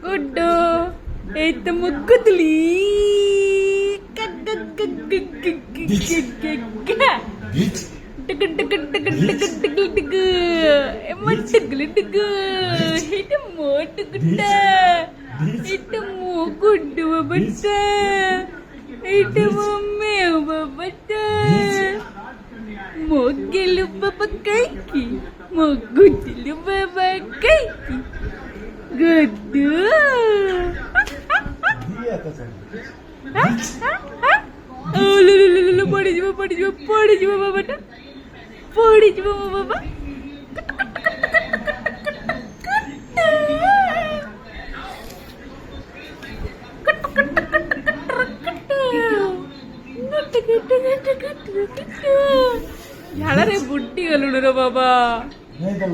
गुड्डू एकदम गुदली गुड्डू बच्चा मोगेलू बाबा कैकी मोगुदलू बाबा कैकी गुड्डू पड़ीजिव बाबाटा पड़ीजिव मो बाबा ଝାଳରେ ବୁଟି ଗଲୁଣି ରେ ବାବା। नहीं तो